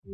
Hey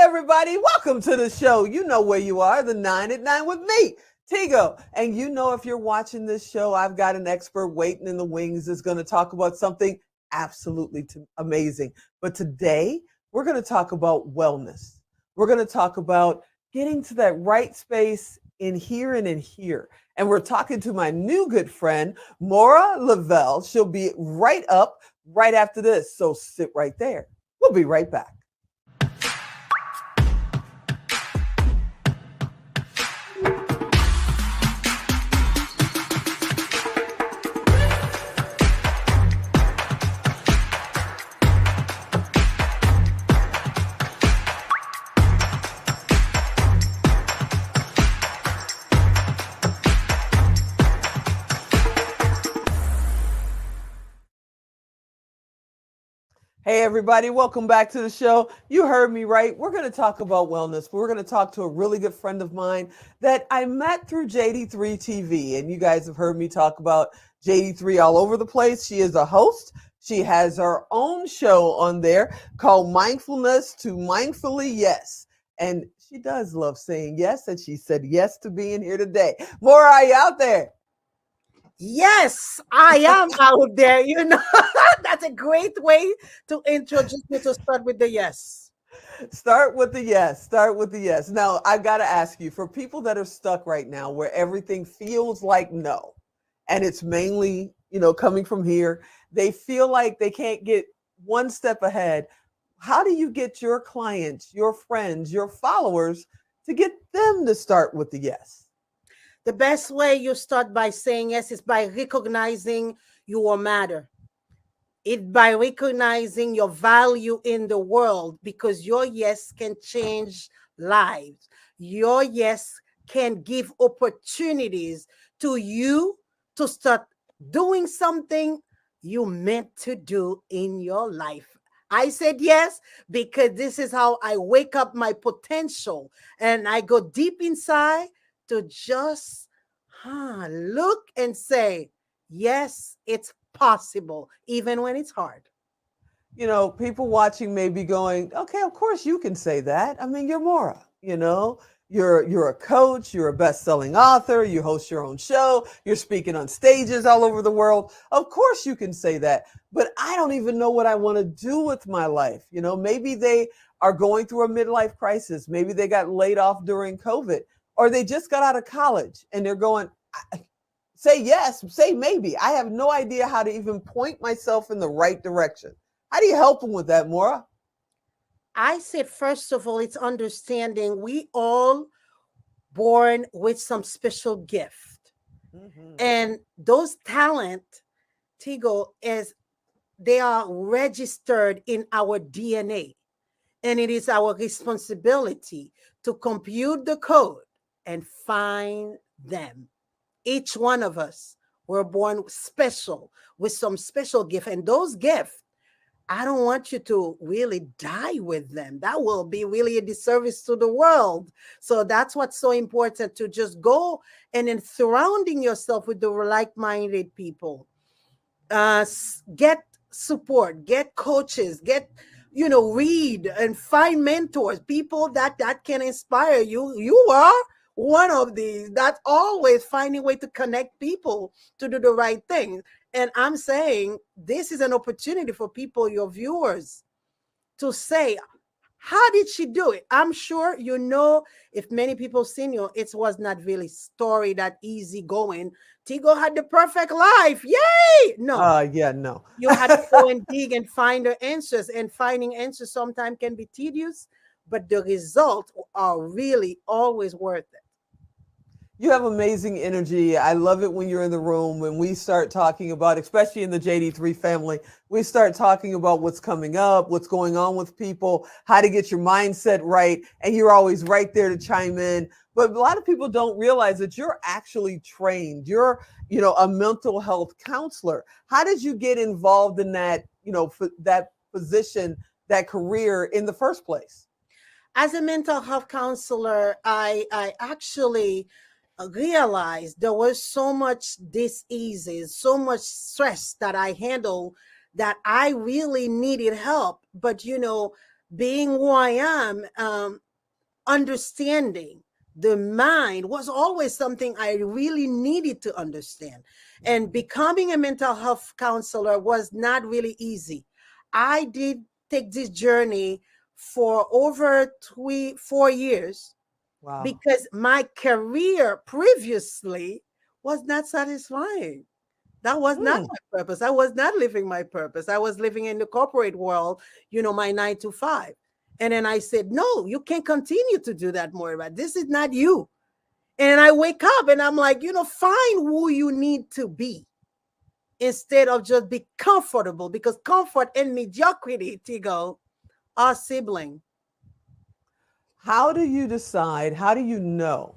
everybody, welcome to the show. You know where you are, the 9 at 9 with me, Tigo. And you know if you're watching this show, I've got an expert waiting in the wings that's going to talk about something absolutely amazing. But today, we're going to talk about wellness. We're going to talk about getting to that right space in here and in here. And we're talking to my new good friend, Moirar Leveille. She'll be right up right after this. So sit right there. We'll be right back. Hey everybody, welcome back to the show. You heard me right. We're going to talk about wellness. We're going to talk to a really good friend of mine that I met through JD3 TV. And you guys have heard me talk about JD3 all over the place. She is a host. She has her own show on there called Mindfulness to Mindfully Yes. And she does love saying yes. And she said yes to being here today. Moirar, are you out there? Yes, I am out there. That's a great way to introduce me, to start with the yes. Start with the yes. Start with the yes. Now, I've got to ask you, for people that are stuck right now where everything feels like no, and it's mainly, coming from here, they feel like they can't get one step ahead. How do you get your clients, your friends, your followers to get them to start with the yes? The best way you start by saying yes is by recognizing your matter. It by recognizing your value in the world, because your yes can change lives. Your yes can give opportunities to you to start doing something you meant to do in your life. I said yes because this is how I wake up my potential, and I go deep inside to just look and say, yes, it's possible, even when it's hard. People watching may be going, okay, of course you can say that. I mean, you're Moirar, you're a coach, you're a best-selling author, you host your own show, you're speaking on stages all over the world. Of course you can say that, but I don't even know what I want to do with my life. Maybe they are going through a midlife crisis. Maybe they got laid off during COVID, or they just got out of college and they're going, say yes, say maybe. I have no idea how to even point myself in the right direction. How do you help them with that, Moirar? I said, first of all, it's understanding we all born with some special gift. Mm-hmm. And those talent, Tigo, they are registered in our DNA. And it is our responsibility to compute the code and find them. Each one of us were born special with some special gift. And those gifts, I don't want you to really die with them. That will be really a disservice to the world. So that's what's so important, to just go and then surrounding yourself with the like-minded people. Get support, get coaches, read and find mentors, people that can inspire you. You are one of these. That's always finding a way to connect people to do the right thing. And I'm saying this is an opportunity for people, your viewers, to say, how did she do it? I'm sure if many people seen you, it was not really story that easy going. Tigo had the perfect life. Yay! No. No. You had to go and dig and find the answers, and finding answers sometimes can be tedious, but the results are really always worth it. You have amazing energy. I love it when you're in the room, when we start talking about, especially in the JD3 family, we start talking about what's coming up, what's going on with people, how to get your mindset right. And you're always right there to chime in. But a lot of people don't realize that you're actually trained. You're, a mental health counselor. How did you get involved in that, that position, that career in the first place? As a mental health counselor, I actually realized there was so much diseases, so much stress that I handle that I really needed help. But being who I am, understanding the mind was always something I really needed to understand. And becoming a mental health counselor was not really easy. I did take this journey for over 4 years Wow. because my career previously was not satisfying. That was not Mm. my purpose. I was not living my purpose. I was living in the corporate world, my 9 to 5. And then I said, no, you can't continue to do that, Moira. This is not you. And then I wake up and I'm like, find who you need to be instead of just be comfortable, because comfort and mediocrity, Tigo, are sibling. How do you decide? How do you know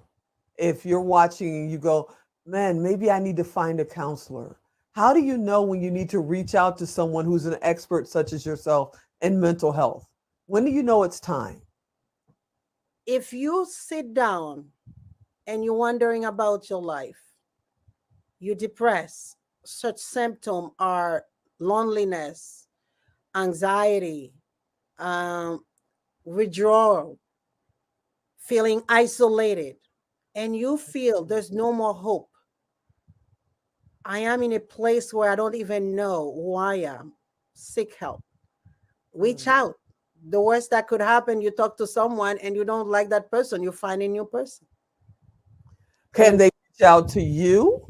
if you're watching and you go, man, maybe I need to find a counselor? How do you know when you need to reach out to someone who's an expert such as yourself in mental health? When do you know it's time? If you sit down and you're wondering about your life, you depressed, such symptoms are loneliness, anxiety, um, withdrawal, feeling isolated, and you feel there's no more hope. I am in a place where I don't even know who I am. Seek help. Reach Mm. out. The worst that could happen, you talk to someone and you don't like that person, you find a new person. Can And they reach out to you?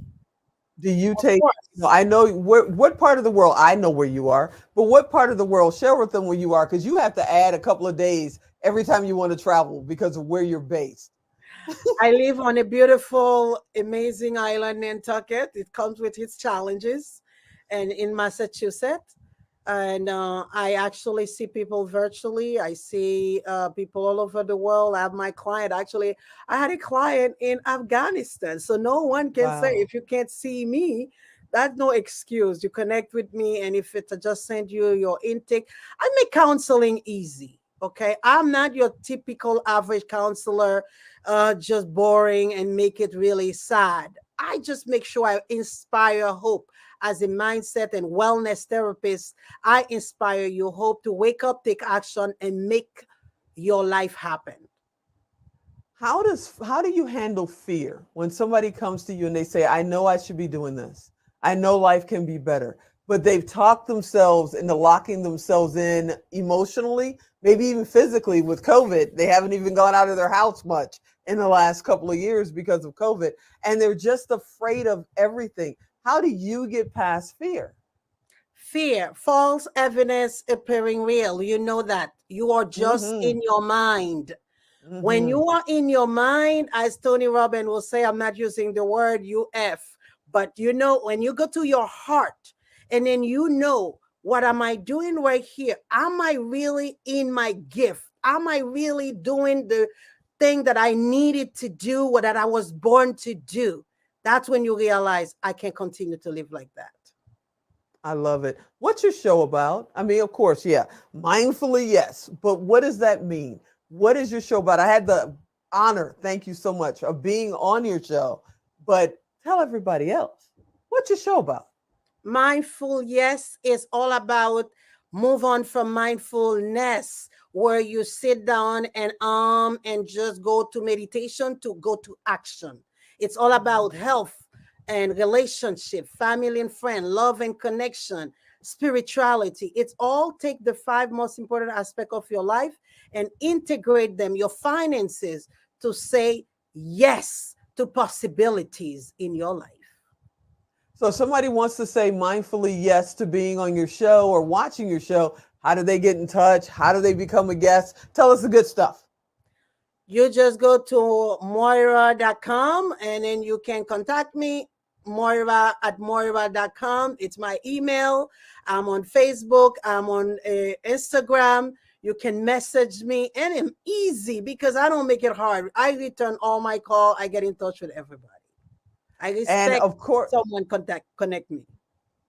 Do you of take, course, I know what part of the world, I know where you are, but what part of the world, share with them where you are, because you have to add a couple of days every time you want to travel because of where you're based. I live on a beautiful, amazing island, Nantucket. It comes with its challenges, and in Massachusetts. And I actually see people virtually. I see people all over the world. I have my client. Actually, I had a client in Afghanistan. So no one can say, Wow. if you can't see me, that's no excuse. You connect with me, and if it's just send you your intake, I make counseling easy. Okay, I'm not your typical average counselor, just boring and make it really sad. I just make sure I inspire hope. As a mindset and wellness therapist, I inspire you hope to wake up, take action, and make your life happen. How do you handle fear when somebody comes to you and they say, I know I should be doing this. I know life can be better, but they've talked themselves into locking themselves in emotionally, maybe even physically with COVID. They haven't even gone out of their house much in the last couple of years because of COVID, and they're just afraid of everything. How do you get past fear? Fear, false evidence appearing real. You know that. You are just Mm-hmm. in your mind. When Mm-hmm. you are in your mind, as Tony Robbins will say, I'm not using the word UF, but when you go to your heart and then what am I doing right here? Am I really in my gift? Am I really doing the thing that I needed to do, or that I was born to do? That's when you realize I can't continue to live like that. I love it. What's your show about? I mean, of course, yeah, mindfully, yes. But what does that mean? What is your show about? I had the honor, thank you so much, of being on your show. But tell everybody else, what's your show about? Mindful, yes, is all about move on from mindfulness, where you sit down and just go to meditation to go to action. It's all about Mhm. health and relationship, family and friend, love and connection, spirituality. It's all take the five most important aspects of your life and integrate them, your finances, to say yes to possibilities in your life. So, if somebody wants to say mindfully yes to being on your show or watching your show, how do they get in touch? How do they become a guest? Tell us the good stuff. You just go to Moira.com and then you can contact me, Moira@Moira.com. It's my email. I'm on Facebook. I'm on Instagram. You can message me, and I'm easy because I don't make it hard. I return all my call. I get in touch with everybody. I And respect of course, someone connect me.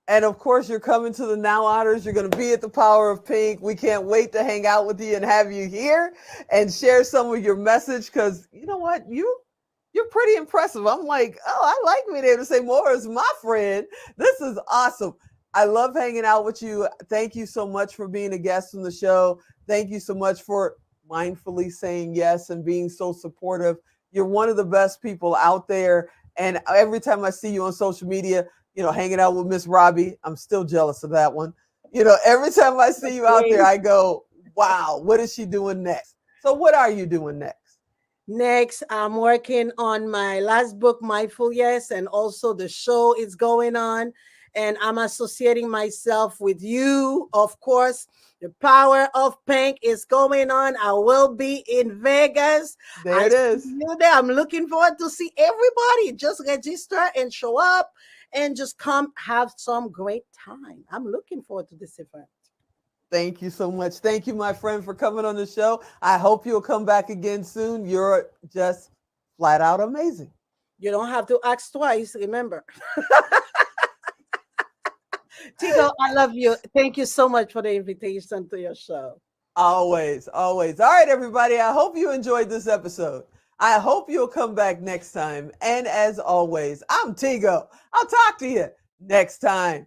And of course, you're coming to the Now Honors. You're going to be at the Power of Pink. We can't wait to hang out with you and have you here and share some of your message, because you know what? You're pretty impressive. I'm like, oh, I like being able to say Moirar is my friend. This is awesome. I love hanging out with you. Thank you so much for being a guest on the show. Thank you so much for mindfully saying yes and being so supportive. You're one of the best people out there. And every time I see you on social media, hanging out with Miss Robbie, I'm still jealous of that one. Every time I see you out there, I go, wow, what is she doing next? So what are you doing next? Next, I'm working on my last book, Mindful Yes, and also the show is going on. And I'm associating myself with you, of course. The Power of Pink is going on. I will be in Vegas. There it is. See you there. I'm looking forward to see everybody. Just register and show up and just come have some great time. I'm looking forward to this event. Thank you so much. Thank you, my friend, for coming on the show. I hope you'll come back again soon. You're just flat out amazing. You don't have to ask twice, remember. Tigo, I love you. Thank you so much for the invitation to your show. Always, always. All right, everybody. I hope you enjoyed this episode. I hope you'll come back next time. And as always, I'm Tigo. I'll talk to you next time.